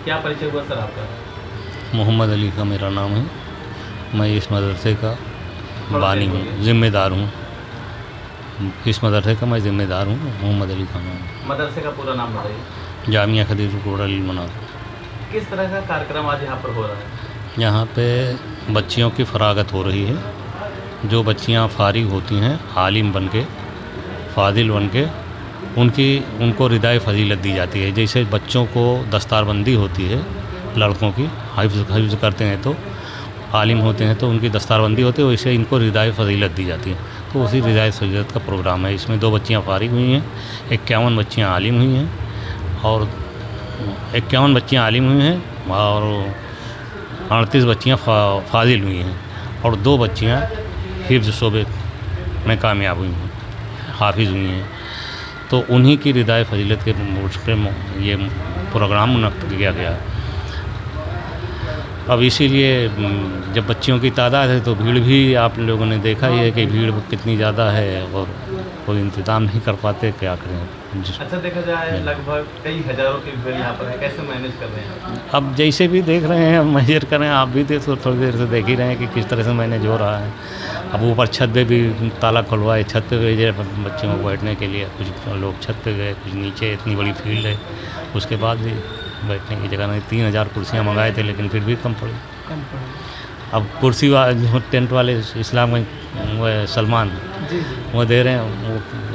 क्या परिचय हुआ सर आपका? मोहम्मद अली का मेरा नाम है। मैं इस मदरसे का बानी हूँ, ज़िम्मेदार हूँ। इस मदरसे का मैं ज़िम्मेदार हूँ। मोहम्मद अली का नाम है। मदरसे का पूरा नाम बताइए। जामिया खदीजुल अल मनार। किस तरह का कार्यक्रम आज यहाँ पर हो रहा है? यहाँ पे बच्चियों की फरागत हो रही है। जो बच्चियाँ फारिग होती हैं आलिम बन के, फ़ाज़िल बन के, उनको रिदाए फ़ज़ीलत दी जाती है। जैसे बच्चों को दस्तारबंदी होती है, लड़कों की हिफ्ज़ करते हैं तो आलिम होते हैं तो उनकी दस्तारबंदी होती है, वैसे इनको रिदाए फ़ज़ीलत दी जाती है। तो उसी रिदाए फ़ज़ीलत का प्रोग्राम है। इसमें 2 बच्चियाँ फ़ारिग हुई हैं, 51 बच्चियाँ आलिम हुई हैं और 51 बच्चियाँ आलिम हुई हैं और 38 बच्चियाँ फ़ाज़िल हुई हैं और 2 बच्चियाँ हिफ्ज़ शोबे में कामयाब हुई हैं, हाफ़िज़ हुई हैं। तो उन्हीं की रिदाए फ़ज़ीलत के उस पे ये प्रोग्राम मुनक्किद किया गया। अब इसीलिए जब बच्चियों की तादाद है तो भीड़ भी आप लोगों ने देखा ही है कि भीड़ कितनी ज़्यादा है और कोई इंतज़ाम नहीं कर पाते, क्या करें। अच्छा, देखा जाए लगभग कई हज़ारों की भीड़ यहाँ पर है, कैसे मैनेज कर रहे हैं? अब जैसे भी देख रहे हैं, मेजर करें, आप भी तो थोड़ी देर से देख ही रहे हैं कि किस तरह से मैनेज हो रहा है। अब ऊपर छत पे भी ताला खुलवाए, छत पे भेजे बच्चों को बैठने के लिए। कुछ लोग छत पे गए, कुछ नीचे। इतनी बड़ी फील्ड है, उसके बाद भी बैठने की जगह नहीं। 3000 कुर्सियाँ मंगाए थे लेकिन फिर भी कम पड़ी। अब कुर्सी जो टेंट वाले इस्लामगंज सलमान वो दे रहे हैं,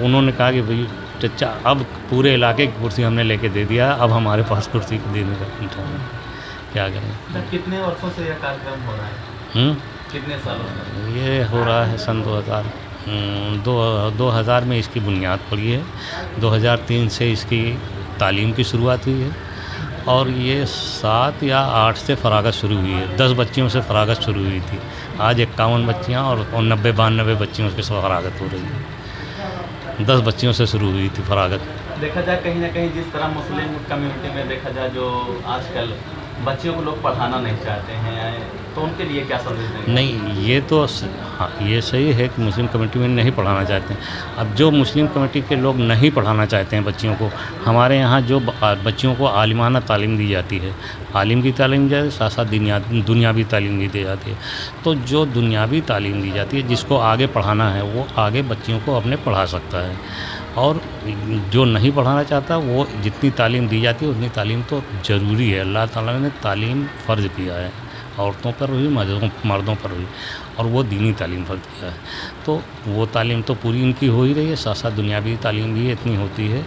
उन्होंने कहा कि भाई चचा अब पूरे इलाके की कुर्सी हमने लेके दे दिया, अब हमारे पास कुर्सी देने का इंतजाम है, क्या करें। सर, कितने वर्षों से यह कार्यक्रम हो रहा है? कितने सालों से? ये हो रहा है सन 2000 में इसकी बुनियाद पड़ी है। 2003 से इसकी तालीम की शुरुआत हुई है और ये 7 या 8 से फरागत शुरू हुई है। 10 बच्चियों से फरागत शुरू हुई थी। आज 51 बच्चियाँ और 90-92 बच्चियों की फरागत हो रही है। 10 बच्चियों से शुरू हुई थी फरागत। देखा जाए कहीं ना कहीं जिस तरह मुस्लिम कम्युनिटी में देखा जाए जो आजकल बच्चियों को लोग पढ़ाना नहीं चाहते हैं, तो उनके लिए क्या संदेश देंगे? नहीं, ये तो हाँ, ये सही है कि मुस्लिम कम्युनिटी में नहीं पढ़ाना चाहते हैं। अब जो मुस्लिम कम्युनिटी के लोग नहीं पढ़ाना चाहते हैं बच्चियों को, हमारे यहाँ जो बच्चियों को आलिमाना तालीम दी जाती है, आलिम की तालीम दी जाती है, साथ साथ दुनियावी तालीम भी दी जाती है। तो जो दुनियावी तालीम दी जाती है, जिसको आगे पढ़ाना है, वो आगे बच्चियों को अपने पढ़ा सकता है और जो नहीं पढ़ाना चाहता वो जितनी तालीम दी जाती है उतनी तालीम तो ज़रूरी है। अल्लाह ताला ने तालीम फ़र्ज़ किया है, औरतों पर भी मर्दों पर भी, और वो दीनी तालीम फ़र्ज़ किया है। तो वो तालीम तो पूरी इनकी हो ही रही है, साथ साथ दुनियावी तालीम भी इतनी होती है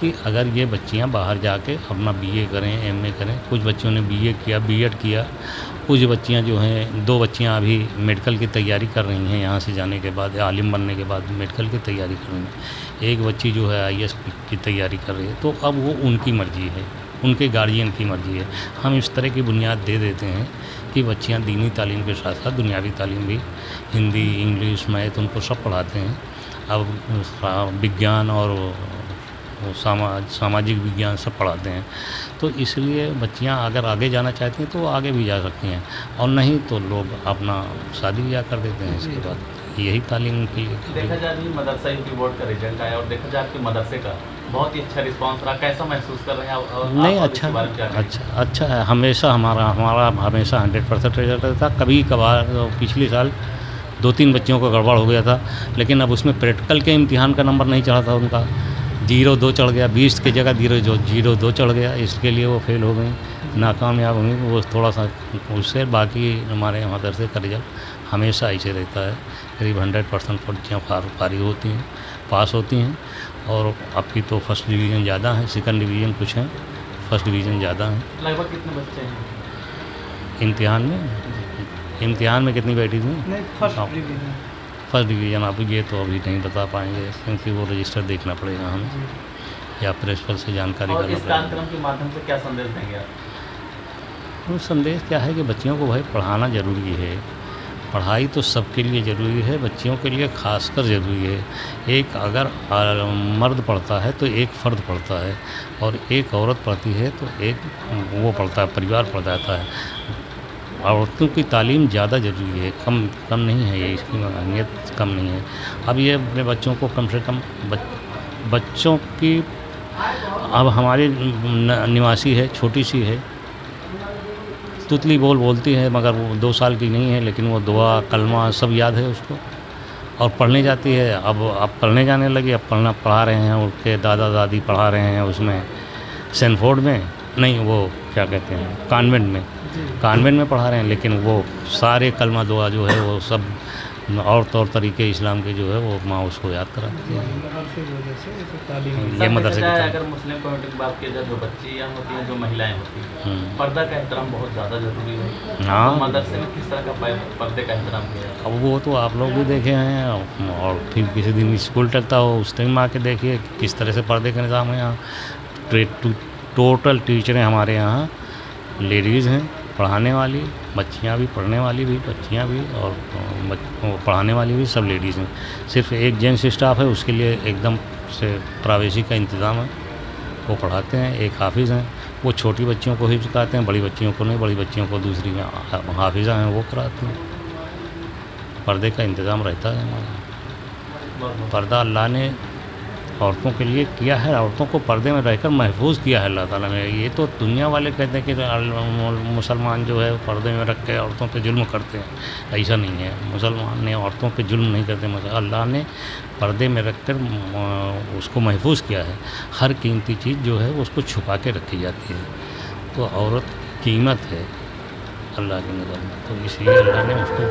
कि अगर ये बच्चियां बाहर जाके अपना बीए करें, एमए करें। कुछ बच्चियों ने बीए किया, बीएड किया। कुछ बच्चियां जो हैं, 2 बच्चियां अभी मेडिकल की तैयारी कर रही हैं, यहाँ से जाने के बाद, आलिम बनने के बाद मेडिकल की तैयारी कर रही हैं। एक बच्ची जो है आईएएस की तैयारी कर रही है। तो अब वो उनकी मर्ज़ी है, उनके गार्जियन की मर्ज़ी है। हम इस तरह की बुनियाद दे देते हैं कि बच्चियां दीनी तालीम के साथ साथ दुनियावी तालीम भी, हिंदी, इंग्लिश, मैथ, उनको सब पढ़ाते हैं। अब विज्ञान और सामाजिक विज्ञान सब पढ़ाते हैं। तो इसलिए बच्चियां अगर आगे जाना चाहती हैं तो आगे भी जा सकती हैं, और नहीं तो लोग अपना शादी ब्याह कर देते हैं इसके बाद। यही तालीम की देखा जाए अभी मदरसा यूपी बोर्ड का रिजल्ट आया और देखा जाए आपके मदरसे का बहुत ही अच्छा रिस्पांस रहा, कैसा महसूस कर रहे हैं आप? नहीं, अच्छा है। हमेशा हमारा हमेशा 100% रिजल्ट रहता। कभी कभार पिछले साल 2-3 बच्चियों का गड़बड़ हो गया था, लेकिन अब उसमें प्रैक्टिकल के इम्तिहान का नंबर नहीं चढ़ा था उनका, 0-2 चढ़ गया। 20 की जगह 0-2 चढ़ गया, इसके लिए वो फेल हो गई, नाकामयाब हो गई। वो थोड़ा सा उससे, बाकी हमारे मदरसे का रिजल्ट हमेशा ऐसे रहता है। करीब 100% बच्चियाँ फारिग होती हैं, पास होती हैं। और आपकी तो फर्स्ट डिवीज़न ज़्यादा है, सेकंड डिवीज़न कुछ है, फर्स्ट डिवीज़न ज़्यादा है। लगभग कितने बच्चे हैं इम्तिहान में कितनी बैठी थी? फर्स्ट डिवीज़न आप ये तो अभी नहीं बता पाएंगे, क्योंकि वो रजिस्टर देखना पड़ेगा हमें, या प्रिंसिपल से जानकारी करना पड़ेगा। इस कार्यक्रम के माध्यम से क्या संदेश देंगे आप? वो संदेश क्या है कि बच्चियों को भाई पढ़ाना ज़रूरी है। पढ़ाई तो सबके लिए ज़रूरी है, बच्चियों के लिए ख़ासकर ज़रूरी है। एक अगर मर्द पढ़ता है तो एक फ़र्द पढ़ता है, और एक औरत पढ़ती है तो एक वो पढ़ता है, परिवार पढ़ जाता है। औरतों की तालीम ज़्यादा ज़रूरी है, कम नहीं है ये, इसकी अहमियत कम नहीं है। अब ये अपने बच्चों को कम से कम बच्चों की, अब हमारी निवासी है, छोटी सी है, तुतली बोल बोलती है, मगर वो 2 साल की नहीं है, लेकिन वो दुआ कलमा सब याद है उसको और पढ़ने जाती है। अब पढ़ने जाने लगी, अब पढ़ा रहे हैं, उसके दादा दादी पढ़ा रहे हैं उसमें सैनफोर्ड में, नहीं वो क्या कहते हैं कॉन्वेंट में पढ़ा रहे हैं, लेकिन वो सारे कलमा दुआ जो है वो सब और तौर तरीके इस्लाम के जो है वो माँ उसको याद कराती है। ये मदरसे की तालीम। अगर मुस्लिम कम्युनिटी की बात की जाए, जो बच्चियाँ होती हैं, जो महिलाएं होती हैं, पर्दा का एहतराम बहुत ज़्यादा जरूरी है। हाँ, तो मदरसे में किस तरह का पर्दे का एहतराम किया जाता है? अब वो तो आप लोग भी देखे हैं, और फिर किसी दिन स्कूल टकता हो उस टाइम आके देखिए किस तरह से पर्दे का निज़ाम है यहाँ। टोटल टीचरें हमारे यहाँ लेडीज़ हैं, पढ़ाने वाली, बच्चियाँ भी, पढ़ने वाली भी, बच्चियाँ भी, और पढ़ाने वाली भी, सब लेडीज़ हैं। सिर्फ एक जेंट्स स्टाफ है, उसके लिए एकदम से प्राइवेसी का इंतज़ाम है, वो पढ़ाते हैं। एक हाफिज़ हैं, वो छोटी बच्चियों को हिफ्ज़ कराते हैं, बड़ी बच्चियों को नहीं, बड़ी बच्चियों को दूसरी में हाफिज़ा हैं वो कराती हैं। पर्दे का इंतज़ाम रहता है हमारे। पर्दा अल्लाह ने औरतों के लिए किया है, औरतों को पर्दे में रहकर महफूज किया है अल्लाह ताला ने। ये तो दुनिया वाले कहते हैं कि मुसलमान जो है पर्दे में रख के औरतों पे जुल्म करते हैं, ऐसा नहीं है। मुसलमान ने औरतों पे जुल्म नहीं करते, अल्लाह ने पर्दे में रख कर उसको महफूज किया है। हर कीमती चीज़ जो है उसको छुपा के रखी जाती है, तो औरत कीमत है अल्लाह की नज़र में, तो इसलिए अल्लाह ने उसको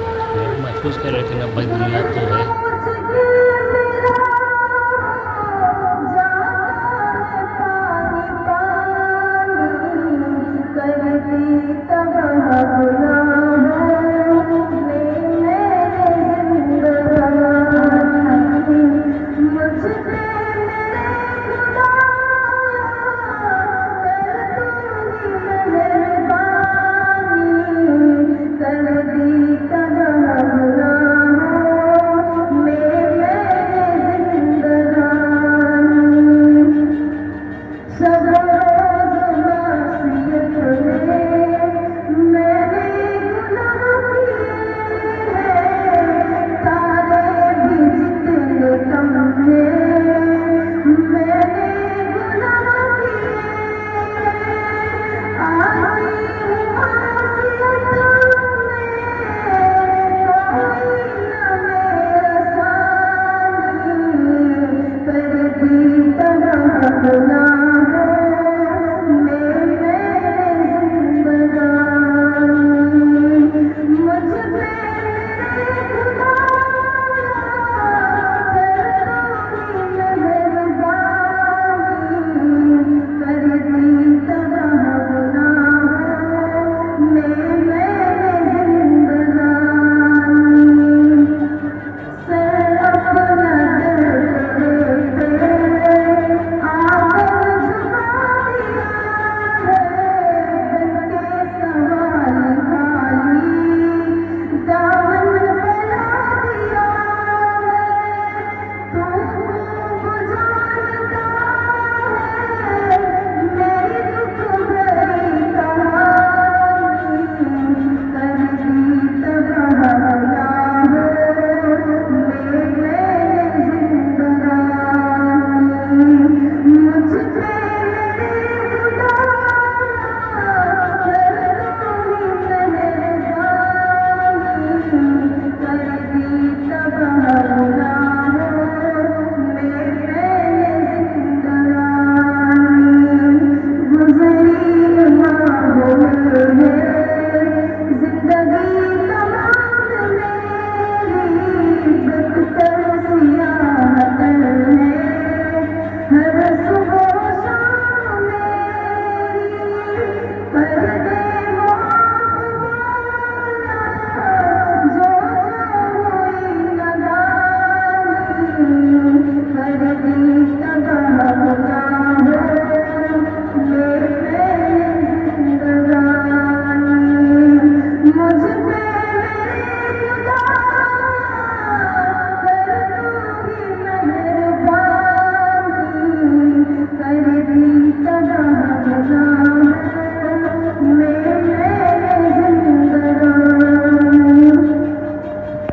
महफूज किया। लेकिन अब भाई दुनिया तो है